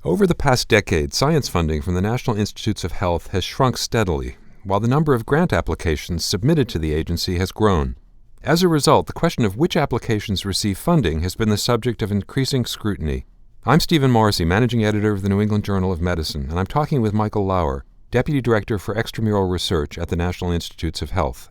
Over the past decade, science funding from the National Institutes of Health has shrunk steadily, while the number of grant applications submitted to the agency has grown. As a result, the question of which applications receive funding has been the subject of increasing scrutiny. I'm Stephen Morrissey, managing editor of the New England Journal of Medicine, and I'm talking with Michael Lauer, Deputy Director for Extramural Research at the National Institutes of Health.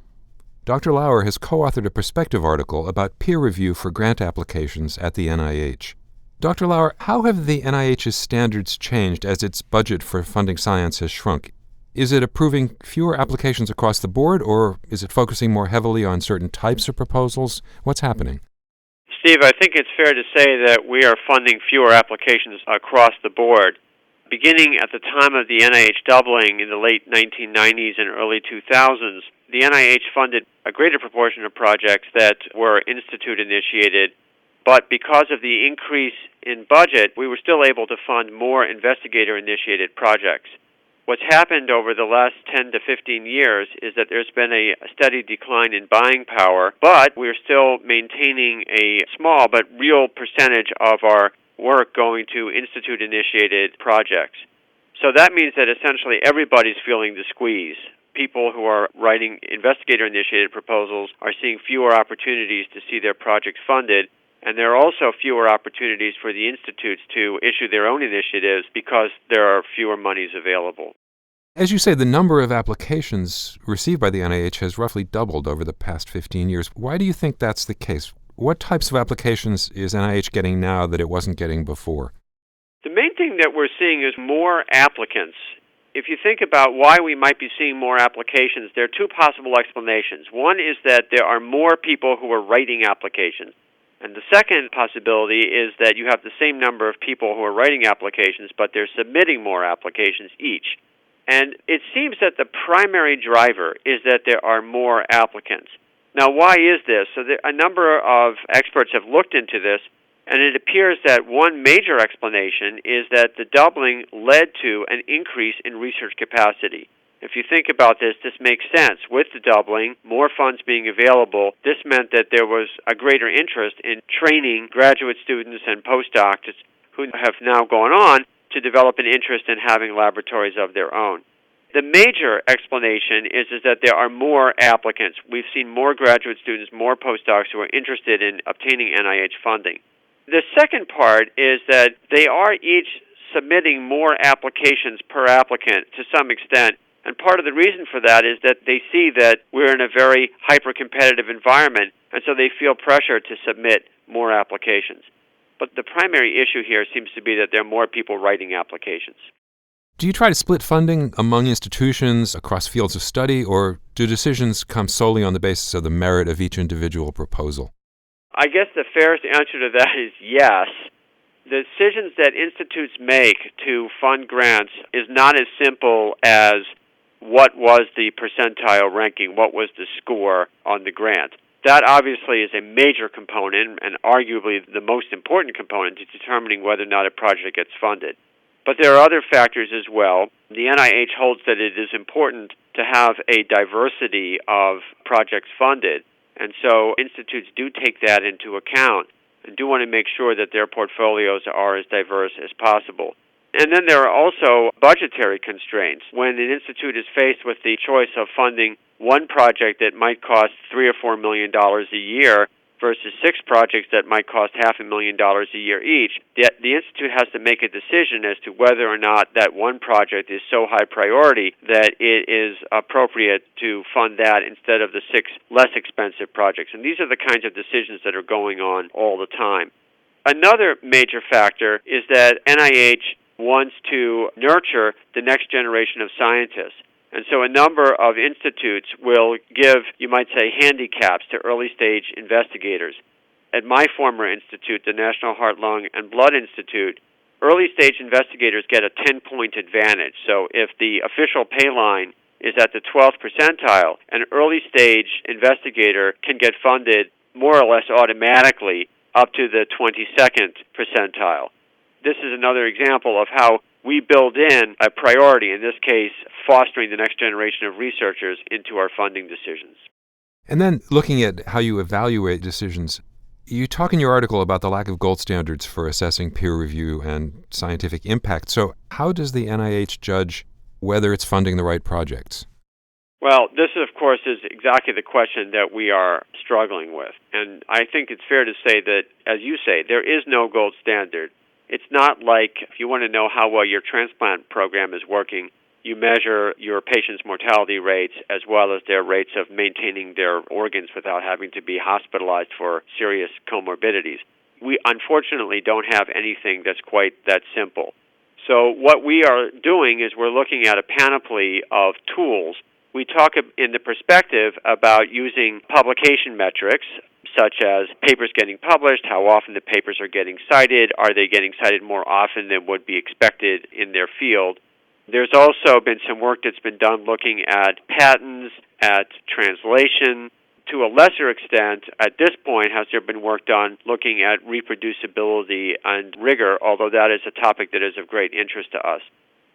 Dr. Lauer has co-authored a perspective article about peer review for grant applications at the NIH. Dr. Lauer, how have the NIH's standards changed as its budget for funding science has shrunk? Is it approving fewer applications across the board, or is it focusing more heavily on certain types of proposals? What's happening? Steve, I think it's fair to say that we are funding fewer applications across the board. Beginning at the time of the NIH doubling in the late 1990s and early 2000s, the NIH funded a greater proportion of projects that were institute-initiated, but because of the increase in budget, we were still able to fund more investigator-initiated projects. What's happened over the last 10 to 15 years is that there's been a steady decline in buying power, but we're still maintaining a small but real percentage of our work going to institute-initiated projects. So that means that essentially everybody's feeling the squeeze. People who are writing investigator-initiated proposals are seeing fewer opportunities to see their projects funded, and there are also fewer opportunities for the institutes to issue their own initiatives because there are fewer monies available. As you say, the number of applications received by the NIH has roughly doubled over the past 15 years. Why do you think that's the case? What types of applications is NIH getting now that it wasn't getting before? The main thing that we're seeing is more applicants. If you think about why we might be seeing more applications, there are two possible explanations. One is that there are more people who are writing applications. And the second possibility is that you have the same number of people who are writing applications, but they're submitting more applications each. And it seems that the primary driver is that there are more applicants. Now, why is this? So a number of experts have looked into this, and it appears that one major explanation is that the doubling led to an increase in research capacity. If you think about this, this makes sense. With the doubling, more funds being available, this meant that there was a greater interest in training graduate students and postdocs who have now gone on to develop an interest in having laboratories of their own. The major explanation is that there are more applicants. We've seen more graduate students, more postdocs who are interested in obtaining NIH funding. The second part is that they are each submitting more applications per applicant to some extent. And part of the reason for that is that they see that we're in a very hyper-competitive environment, and so they feel pressure to submit more applications. But the primary issue here seems to be that there are more people writing applications. Do you try to split funding among institutions across fields of study, or do decisions come solely on the basis of the merit of each individual proposal? I guess the fairest answer to that is yes. The decisions that institutes make to fund grants is not as simple as what was the percentile ranking, what was the score on the grant. That obviously is a major component and arguably the most important component to determining whether or not a project gets funded. But there are other factors as well. The NIH holds that it is important to have a diversity of projects funded, and so institutes do take that into account and do want to make sure that their portfolios are as diverse as possible. And then there are also budgetary constraints. When an institute is faced with the choice of funding one project that might cost $3 or $4 million a year versus 6 projects that might cost $500,000 a year each, the institute has to make a decision as to whether or not that one project is so high priority that it is appropriate to fund that instead of the 6 less expensive projects. And these are the kinds of decisions that are going on all the time. Another major factor is that NIH wants to nurture the next generation of scientists. And so a number of institutes will give, you might say, handicaps to early-stage investigators. At my former institute, the National Heart, Lung, and Blood Institute, early-stage investigators get a 10-point advantage. So if the official pay line is at the 12th percentile, an early-stage investigator can get funded more or less automatically up to the 22nd percentile. This is another example of how we build in a priority, in this case, fostering the next generation of researchers into our funding decisions. And then looking at how you evaluate decisions, You talk in your article about the lack of gold standards for assessing peer review and scientific impact. So how does the NIH judge whether it's funding the right projects? Well, this, of course, is exactly the question that we are struggling with. And I think it's fair to say that, as you say, there is no gold standard. It's not like if you want to know how well your transplant program is working, you measure your patients' mortality rates as well as their rates of maintaining their organs without having to be hospitalized for serious comorbidities. We unfortunately don't have anything that's quite that simple. So what we are doing is we're looking at a panoply of tools. We talk in the perspective about using publication metrics, such as papers getting published, how often the papers are getting cited, are they getting cited more often than would be expected in their field. There's also been some work that's been done looking at patents, at translation. To a lesser extent, at this point, has there been work done looking at reproducibility and rigor, although that is a topic that is of great interest to us.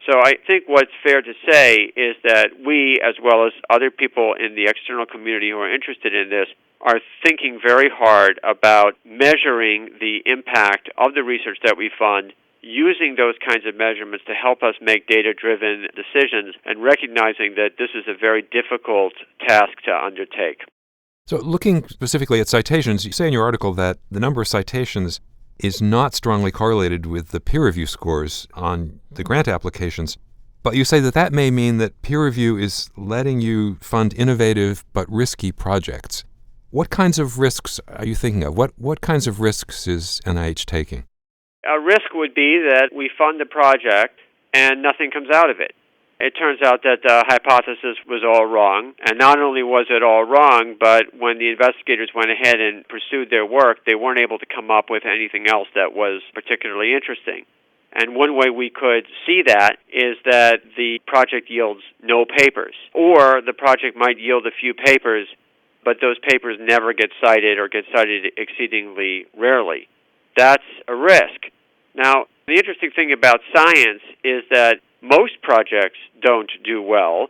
So I think what's fair to say is that we, as well as other people in the external community who are interested in this, are thinking very hard about measuring the impact of the research that we fund, using those kinds of measurements to help us make data-driven decisions, and recognizing that this is a very difficult task to undertake. So looking specifically at citations, you say in your article that the number of citations is not strongly correlated with the peer review scores on the grant applications, but you say that that may mean that peer review is letting you fund innovative but risky projects. What kinds of risks are you thinking of? What kinds of risks is NIH taking? A risk would be that we fund the project and nothing comes out of it. It turns out that the hypothesis was all wrong, and not only was it all wrong, but when the investigators went ahead and pursued their work, they weren't able to come up with anything else that was particularly interesting. And one way we could see that is that the project yields no papers, or the project might yield a few papers, but those papers never get cited or get cited exceedingly rarely. That's a risk. Now, the interesting thing about science is that most projects don't do well,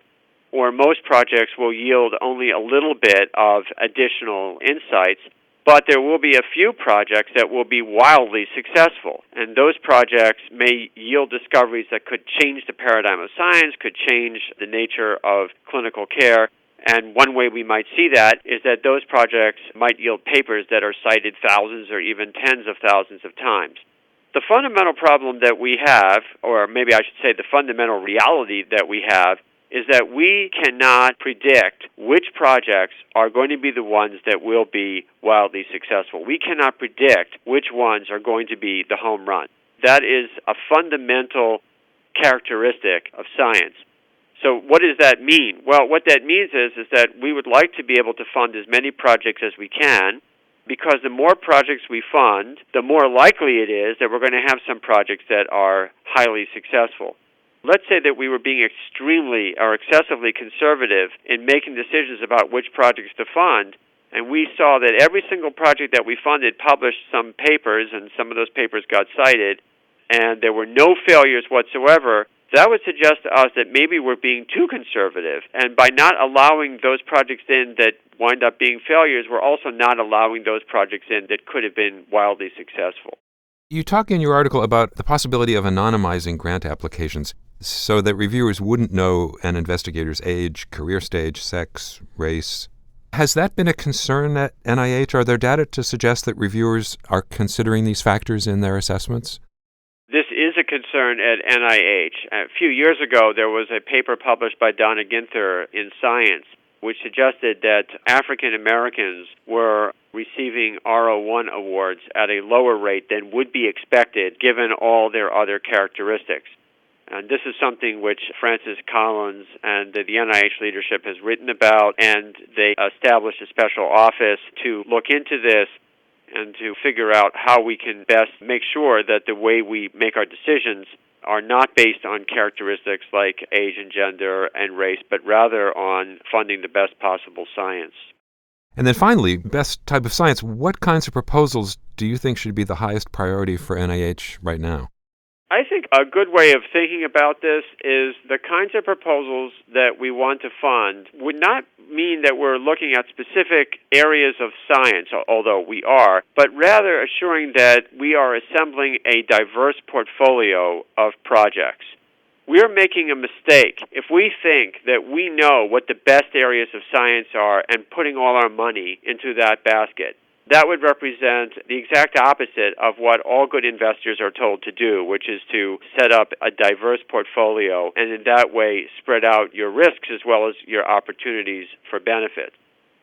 or most projects will yield only a little bit of additional insights, but there will be a few projects that will be wildly successful. And those projects may yield discoveries that could change the paradigm of science, could change the nature of clinical care. And one way we might see that is that those projects might yield papers that are cited thousands or even tens of thousands of times. The fundamental problem that we have, or maybe I should say the fundamental reality that we have, is that we cannot predict which projects are going to be the ones that will be wildly successful. We cannot predict which ones are going to be the home run. That is a fundamental characteristic of science. So what does that mean? Well, what that means is that we would like to be able to fund as many projects as we can, because the more projects we fund, the more likely it is that we're going to have some projects that are highly successful. Let's say that we were being extremely or excessively conservative in making decisions about which projects to fund, and we saw that every single project that we funded published some papers, and some of those papers got cited, and there were no failures whatsoever. That would suggest to us that maybe we're being too conservative, and by not allowing those projects in that wind up being failures, we're also not allowing those projects in that could have been wildly successful. You talk in your article about the possibility of anonymizing grant applications so that reviewers wouldn't know an investigator's age, career stage, sex, race. Has that been a concern at NIH? Are there data to suggest that reviewers are considering these factors in their assessments? This is a concern at NIH. A few years ago, there was a paper published by Donna Ginther in Science, which suggested that African Americans were receiving R01 awards at a lower rate than would be expected given all their other characteristics. And this is something which Francis Collins and the NIH leadership has written about, and they established a special office to look into this and to figure out how we can best make sure that the way we make our decisions are not based on characteristics like age and gender and race, but rather on funding the best possible science. And then finally, best type of science, what kinds of proposals do you think should be the highest priority for NIH right now? I think a good way of thinking about this is the kinds of proposals that we want to fund would not mean that we're looking at specific areas of science, although we are, but rather assuring that we are assembling a diverse portfolio of projects. We're making a mistake if we think that we know what the best areas of science are and putting all our money into that basket. That would represent the exact opposite of what all good investors are told to do, which is to set up a diverse portfolio and in that way spread out your risks as well as your opportunities for benefit.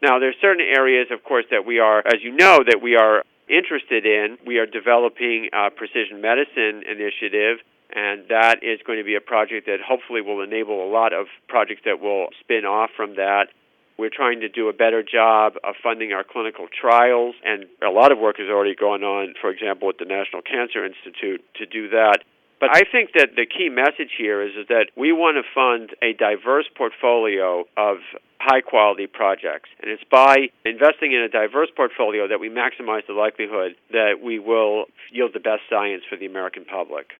Now, there are certain areas, of course, that we are, as you know, that we are interested in. We are developing a precision medicine initiative, and that is going to be a project that hopefully will enable a lot of projects that will spin off from that. We're trying to do a better job of funding our clinical trials, and a lot of work is already going on, for example, at the National Cancer Institute to do that. But I think that the key message here is that we want to fund a diverse portfolio of high-quality projects. And it's by investing in a diverse portfolio that we maximize the likelihood that we will yield the best science for the American public.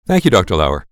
Thank you, Dr. Lauer.